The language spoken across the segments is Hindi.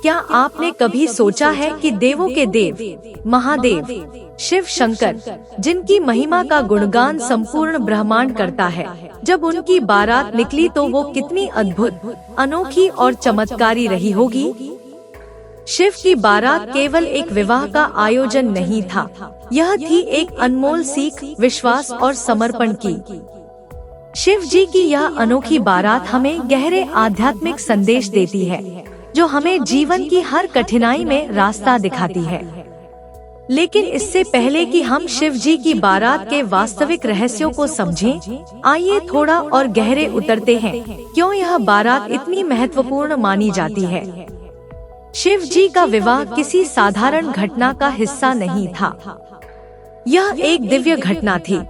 क्या आपने कभी सोचा है कि देवों के देव महादेव शिव शंकर, जिनकी महिमा का गुणगान संपूर्ण ब्रह्मांड करता है, जब उनकी बारात निकली तो वो कितनी अद्भुत, अनोखी और चमत्कारी रही होगी। शिव की बारात केवल एक विवाह का आयोजन नहीं था, यह थी एक अनमोल सीख, विश्वास और समर्पण की। शिव जी की यह अनोखी बारात हमें गहरे आध्यात्मिक संदेश देती है, जो हमें जीवन की हर कठिनाई में रास्ता दिखाती है। लेकिन इससे पहले कि हम शिव जी की बारात के वास्तविक रहस्यों को समझें, आइए थोड़ा और गहरे उतरते हैं, क्यों यह बारात इतनी महत्वपूर्ण मानी जाती है। शिव जी का विवाह किसी साधारण घटना का हिस्सा नहीं था। यह एक दिव्य घटना थी,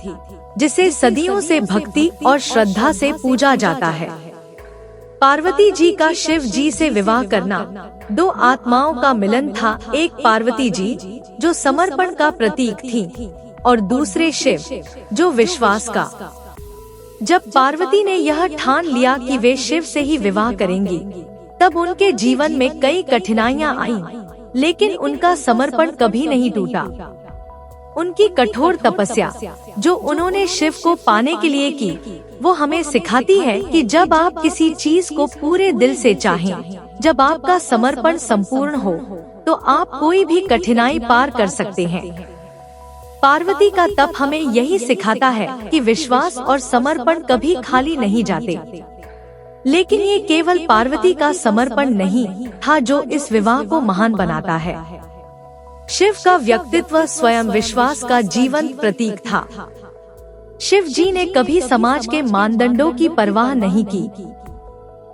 जिसे सदियों से भक्ति और श्रद्धा से पूजा जाता है। पार्वती जी का शिव जी से विवाह करना दो आत्माओं का मिलन था, एक पार्वती जी जो समर्पण का प्रतीक थी और दूसरे शिव जो विश्वास का। जब पार्वती ने यह ठान लिया कि वे शिव से ही विवाह करेंगी, तब उनके जीवन में कई कठिनाइयां आईं, लेकिन उनका समर्पण कभी नहीं टूटा। उनकी कठोर तपस्या जो उन्होंने शिव को पाने के लिए की, वो हमें सिखाती है कि जब आप किसी चीज को पूरे दिल से चाहें, जब आपका समर्पण संपूर्ण हो, तो आप कोई भी कठिनाई पार कर सकते हैं। पार्वती का तप हमें यही सिखाता है कि विश्वास और समर्पण कभी खाली नहीं जाते। लेकिन ये केवल पार्वती का समर्पण नहीं था जो इस विवाह को महान बनाता है। शिव का व्यक्तित्व स्वयं विश्वास का जीवंत प्रतीक था। शिव जी ने कभी समाज के मानदंडों की परवाह नहीं की।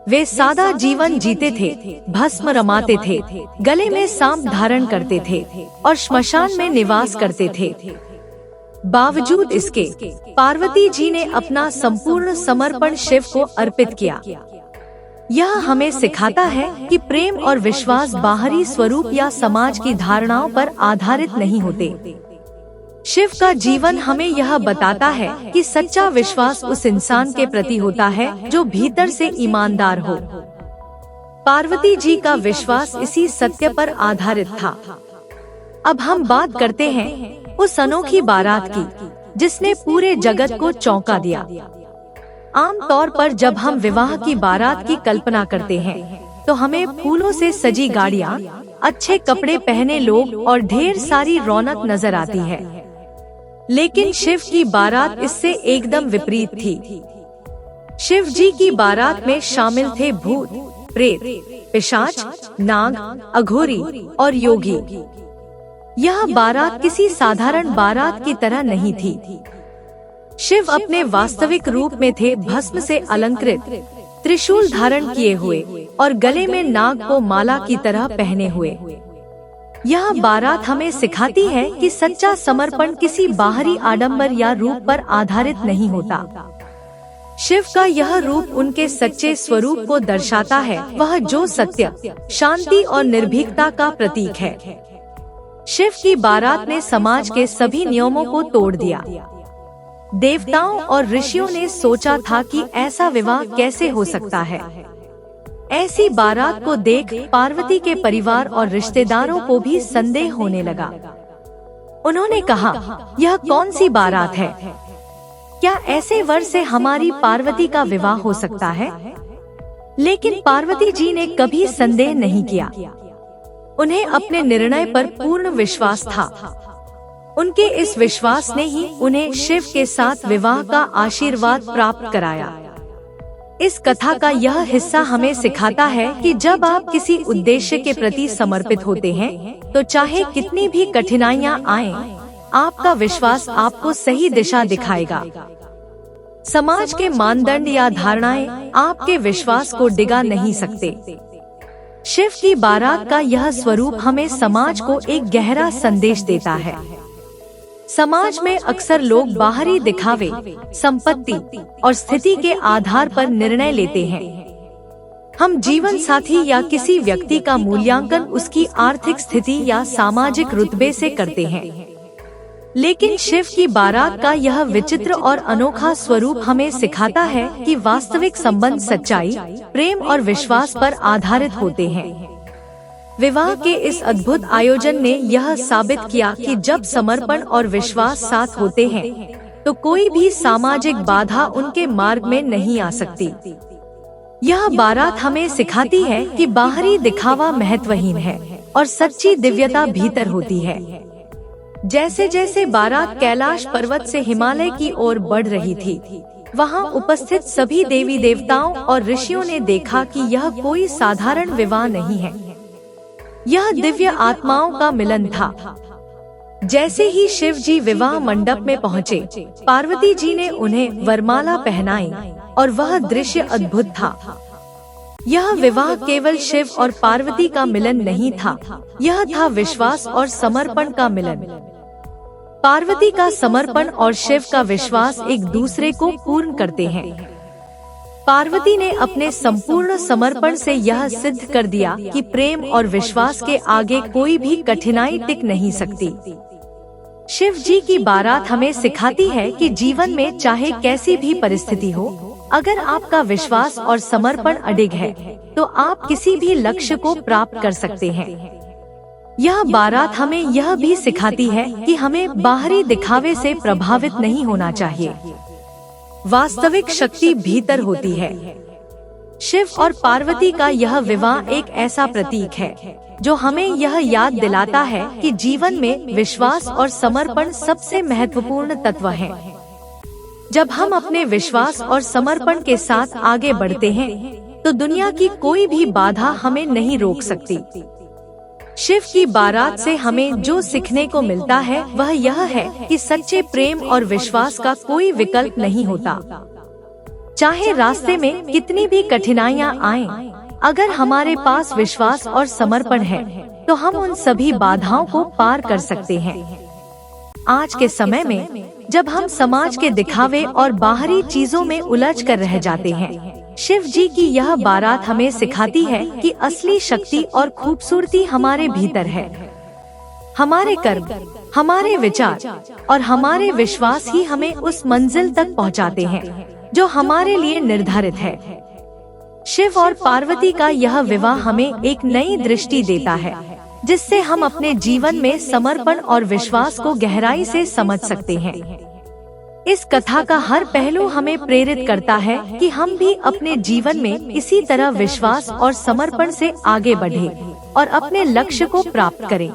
वे सादा जीवन जीते थे, भस्म रमाते थे, गले में सांप धारण करते थे और श्मशान में निवास करते थे। बावजूद इसके, पार्वती जी ने अपना संपूर्ण समर्पण शिव को अर्पित किया। यह हमें सिखाता है कि प्रेम और विश्वास बाहरी स्वरूप या समाज की धारणाओं पर आधारित नहीं होते। शिव का जीवन हमें यह बताता है कि सच्चा विश्वास उस इंसान के प्रति होता है जो भीतर से ईमानदार हो। पार्वती जी का विश्वास इसी सत्य पर आधारित था। अब हम बात करते हैं उस अनोखी बारात की, जिसने पूरे जगत को चौंका दिया। आम तौर पर जब हम विवाह की बारात की कल्पना करते हैं, तो हमें फूलों से सजी गाड़ियाँ, अच्छे कपड़े पहने लोग और ढेर सारी रौनक नजर आती है। लेकिन शिव की बारात इससे एकदम विपरीत थी। शिव जी की बारात में शामिल थे भूत, प्रेत, पिशाच, नाग, अघोरी और योगी। यह बारात किसी साधारण बारात की तरह नहीं थी। शिव अपने वास्तविक रूप में थे, भस्म से अलंकृत, त्रिशूल धारण किए हुए और गले में नाग को माला की तरह पहने हुए। यह बारात हमें सिखाती है कि सच्चा समर्पण किसी बाहरी आडंबर या रूप पर आधारित नहीं होता। शिव का यह रूप उनके सच्चे स्वरूप को दर्शाता है, वह जो सत्य, शांति और निर्भीकता का प्रतीक है। शिव की बारात ने समाज के सभी नियमों को तोड़ दिया। देवताओं और ऋषियों ने सोचा था कि ऐसा विवाह कैसे हो सकता है। ऐसी बारात को देख पार्वती के परिवार और रिश्तेदारों को भी संदेह होने लगा। उन्होंने कहा, यह कौन सी बारात है? क्या ऐसे वर से हमारी पार्वती का विवाह हो सकता है? लेकिन पार्वती जी ने कभी संदेह नहीं किया। उन्हें अपने निर्णय पर पूर्ण विश्वास था। उनके इस विश्वास ने ही उन्हें शिव के साथ विवाह का आशीर्वाद प्राप्त कराया। इस कथा का यह हिस्सा हमें सिखाता है कि जब आप किसी उद्देश्य के प्रति समर्पित होते हैं, तो चाहे कितनी भी कठिनाइयां आएं, आपका विश्वास आपको सही दिशा दिखाएगा। समाज के मानदंड या धारणाएं आपके विश्वास को डिगा नहीं सकते। शिव की बारात का यह स्वरूप हमें समाज को एक गहरा संदेश देता है। समाज में अक्सर लोग बाहरी दिखावे, संपत्ति और स्थिति के आधार पर निर्णय लेते हैं। हम जीवन साथी या किसी व्यक्ति का मूल्यांकन उसकी आर्थिक स्थिति या सामाजिक रुतबे से करते हैं। लेकिन शिव की बारात का यह विचित्र और अनोखा स्वरूप हमें सिखाता है कि वास्तविक संबंध सच्चाई, प्रेम और विश्वास पर आधारित होते हैं। विवाह के इस अद्भुत आयोजन ने यह साबित किया कि जब समर्पण और विश्वास साथ होते हैं तो कोई भी सामाजिक बाधा उनके मार्ग में नहीं आ सकती। यह बारात हमें सिखाती है कि बाहरी दिखावा महत्वहीन है और सच्ची दिव्यता भीतर होती है। जैसे जैसे बारात कैलाश पर्वत से हिमालय की ओर बढ़ रही थी, वहाँ उपस्थित सभी देवी देवताओं और ऋषियों ने देखा कि यह कोई साधारण विवाह नहीं है, यह दिव्य आत्माओं का मिलन था। जैसे ही शिव जी विवाह मंडप में पहुँचे, पार्वती जी ने उन्हें वरमाला पहनाई और वह दृश्य अद्भुत था। यह विवाह केवल शिव और पार्वती का मिलन नहीं था, यह था विश्वास और समर्पण का मिलन। पार्वती का समर्पण और शिव का विश्वास एक दूसरे को पूर्ण करते हैं। पार्वती ने अपने संपूर्ण समर्पण से यह सिद्ध कर दिया कि प्रेम और विश्वास के आगे कोई भी कठिनाई टिक नहीं सकती। शिव जी की बारात हमें सिखाती है कि जीवन में चाहे कैसी भी परिस्थिति हो, अगर आपका विश्वास और समर्पण अडिग है तो आप किसी भी लक्ष्य को प्राप्त कर सकते हैं। यह बारात हमें यह भी सिखाती है कि हमें बाहरी दिखावे से प्रभावित नहीं होना चाहिए। वास्तविक शक्ति भीतर होती है। शिव और पार्वती का यह विवाह एक ऐसा प्रतीक है जो हमें यह याद दिलाता है कि जीवन में विश्वास और समर्पण सबसे महत्वपूर्ण तत्व हैं। जब हम अपने विश्वास और समर्पण के साथ आगे बढ़ते हैं तो दुनिया की कोई भी बाधा हमें नहीं रोक सकती। शिव की बारात से हमें जो सीखने को मिलता है वह यह है कि सच्चे प्रेम और विश्वास का कोई विकल्प नहीं होता। चाहे रास्ते में कितनी भी कठिनाइयां आएं, अगर हमारे पास विश्वास और समर्पण है तो हम उन सभी बाधाओं को पार कर सकते हैं। आज के समय में जब हम समाज के दिखावे और बाहरी चीजों में उलझ कर रह जाते हैं, शिव जी की यह बारात हमें सिखाती है कि असली शक्ति और खूबसूरती हमारे भीतर है। हमारे कर्म, हमारे विचार और हमारे विश्वास ही हमें उस मंजिल तक पहुंचाते हैं जो हमारे लिए निर्धारित है। शिव और पार्वती का यह विवाह हमें एक नई दृष्टि देता है, जिससे हम अपने जीवन में समर्पण और विश्वास को गहराई से समझ सकते हैं। इस कथा का हर पहलू हमें प्रेरित करता है कि हम भी अपने जीवन में इसी तरह विश्वास और समर्पण से आगे बढ़ें और अपने लक्ष्य को प्राप्त करें।